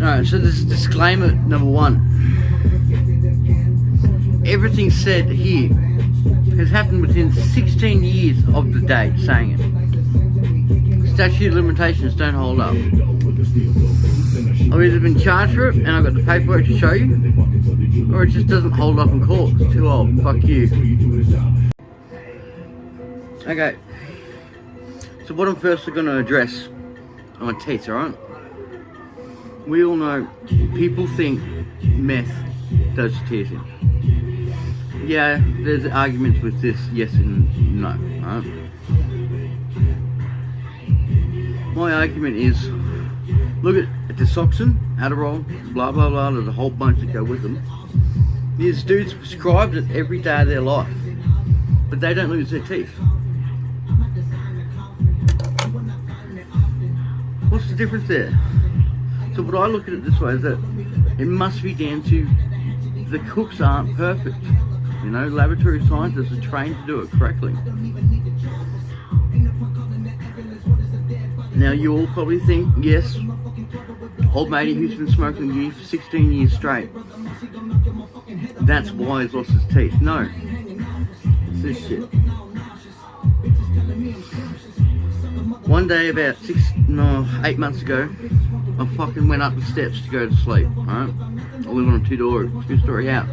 Alright, so this is disclaimer number 1. Everything said here has happened within 16 years of the date saying it. Statute of limitations don't hold up. I've either been charged for it and I've got the paperwork to show you, or it just doesn't hold up in court. It's too old. Fuck you. Okay. So what I'm firstly going to address are my teeth, alright? We all know people think meth does teeth in. Yeah, there's arguments with this, yes and no, alright? My argument is, look at Desoxin, Adderall, blah blah blah, there's a whole bunch that go with them. These dudes prescribed it every day of their life, but they don't lose their teeth. What's the difference there? So what I look at it this way is that it must be down to the cooks aren't perfect. You know, laboratory scientists are trained to do it correctly. Now you all probably think, yes, old matey who's been smoking weed for 16 years straight, that's why he's lost his teeth. No, it's this shit. One day about 8 months ago, I fucking went up the steps to go to sleep, alright? I live on a two-story house.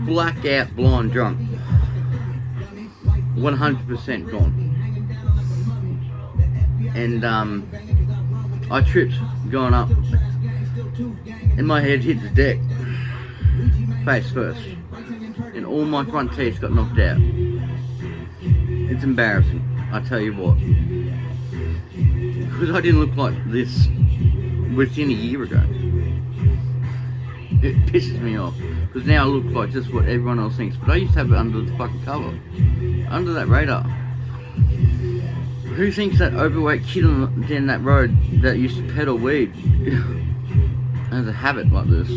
Blackout, blind drunk. 100% gone. And I tripped going up, and my head hit the deck, face first, and all my front teeth got knocked out. It's embarrassing, I tell you what, because I didn't look like this within a year ago. It pisses me off, because now I look like just what everyone else thinks, but I used to have it under the fucking cover, under that radar. Who thinks that overweight kid down that road that used to peddle weed has a habit like this?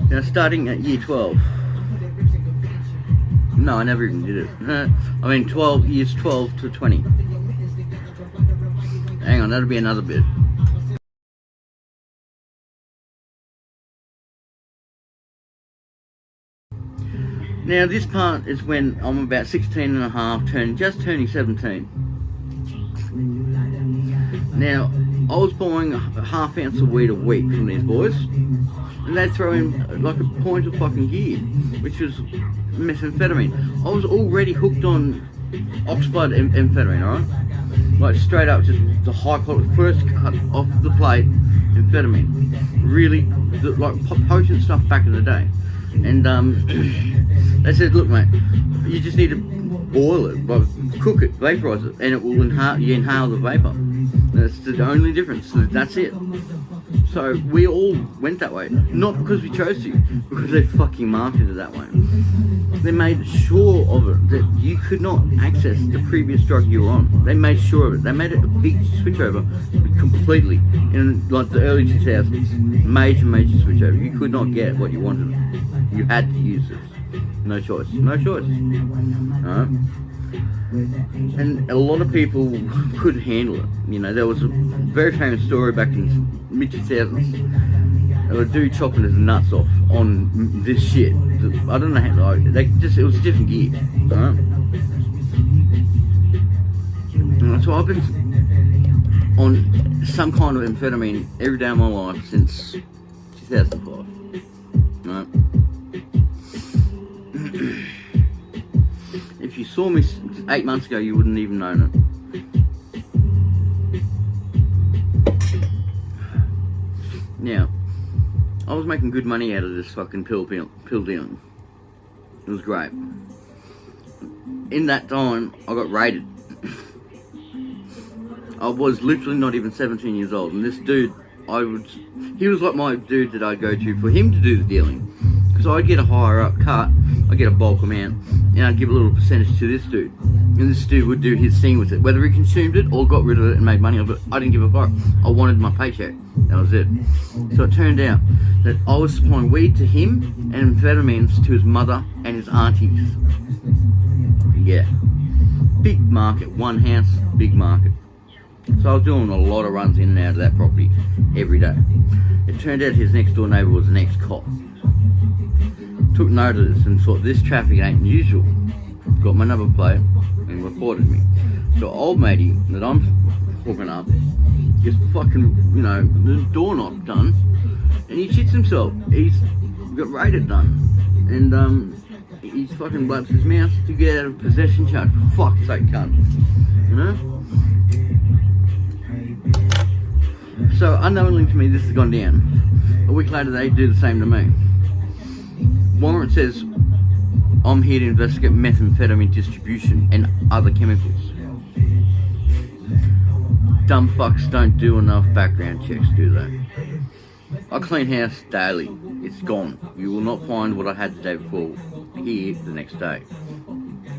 Now starting at year 12. No, I never even did it. I mean years 12 to 20. Hang on, that'll be another bit. Now this part is when I'm about 16 and a half, just turning 17. Now, I was buying a half ounce of weed a week from these boys, and they'd throw in like a point of fucking gear, which was methamphetamine. I was already hooked on oxblood amphetamine, alright? Like straight up, just the high quality, first cut off the plate amphetamine. Really, like potent stuff back in the day. And they said, look mate, you just need to boil it, cook it, vaporize it, and it will inhale the vapor. That's the only difference. That's it. So we all went that way, not because we chose to, because they fucking marketed it that way. They made sure of it that you could not access the previous drug you were on. They made sure of it. They made it a big switch over completely in like the early 2000s. Major switch over. You could not get what you wanted. You had to use this. No choice. No choice. Alright? And a lot of people couldn't handle it. You know, there was a very famous story back in mid-2000s. There was a dude chopping his nuts off on this shit. I don't know how, it was a different gear. Alright? So I've been on some kind of amphetamine every day of my life since 2005. Alright? If you saw me 8 months ago, you wouldn't even know it. Now, I was making good money out of this fucking pill dealing. It was great. In that time, I got raided. I was literally not even 17 years old, and this dude, he was like my dude that I'd go to for him to do the dealing. Because I'd get a higher up cut, I get a bulk amount, and I give a little percentage to this dude. And this dude would do his thing with it. Whether he consumed it or got rid of it and made money off it, I didn't give a fuck. I wanted my paycheck. That was it. So it turned out that I was supplying weed to him and amphetamines to his mother and his aunties. Yeah. Big market. One house, big market. So I was doing a lot of runs in and out of that property every day. It turned out his next door neighbour was an ex-cop. Took note of this and thought this traffic ain't usual. Got my number plate and reported me. So old matey that I'm hooking up gets fucking, you know, the doorknob done, and he shits himself. He's got raided done, and he's fucking blabs his mouth to get out of possession charge. For fuck's sake, cunt. You know? So unknowingly to me, this has gone down. A week later, they do the same to me. Warrant says, I'm here to investigate methamphetamine distribution and other chemicals. Dumb fucks don't do enough background checks, do they? I clean house daily. It's gone. You will not find what I had the day before here the next day.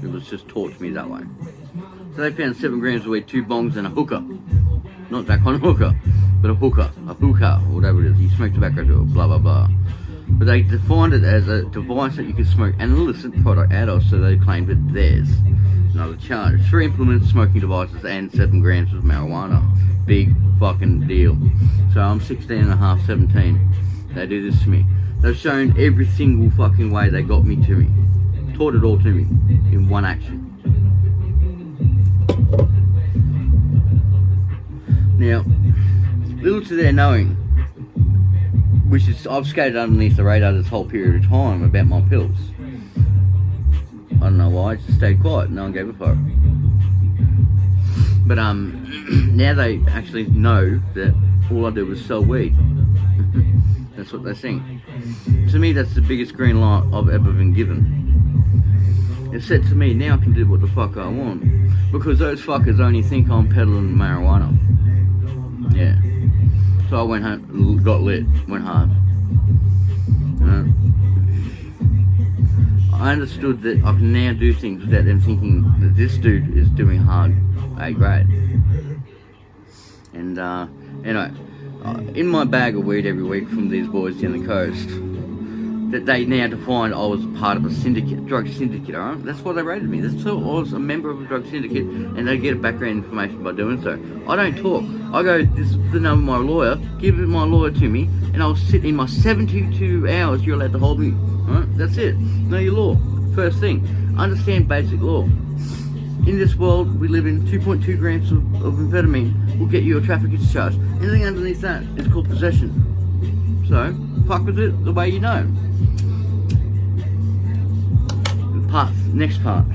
It was just taught to me that way. So they found 7 grams of weed, 2 bongs and a hookah. Not that kind of hookah, but a hookah, or whatever it is. You smoke tobacco to it, blah blah blah. But they defined it as a device that you could smoke an illicit product out of, so they claimed it theirs. Another charge. 3 implemented smoking devices and 7 grams of marijuana. Big fucking deal. So I'm 16 and a half, 17. They do this to me. They've shown every single fucking way they got me to me. Taught it all to me in one action. Now, little to their knowing, which is I've skated underneath the radar this whole period of time about my pills. I don't know why, I just stayed quiet, no one gave a fuck. But now they actually know that all I do is sell weed. That's what they think. To me, that's the biggest green light I've ever been given. It's said to me, now I can do what the fuck I want. Because those fuckers only think I'm peddling marijuana. Yeah. So I went home, got lit, went hard. You know? I understood that I can now do things without them thinking that this dude is doing hard A grade. And anyway, in my bag of weed every week from these boys down the coast, that they now defined I was part of a syndicate, drug syndicate, alright? That's why they raided me. That's so I was a member of a drug syndicate, and they get background information by doing so. I don't talk. I go, this is the number of my lawyer, give it my lawyer to me, and I'll sit in my 72 hours you're allowed to hold me. Alright? That's it. Know your law. First thing. Understand basic law. In this world, we live in 2.2 grams of amphetamine will get you a traffic charge. Anything underneath that is called possession. So, fuck with it the way you know. Next part.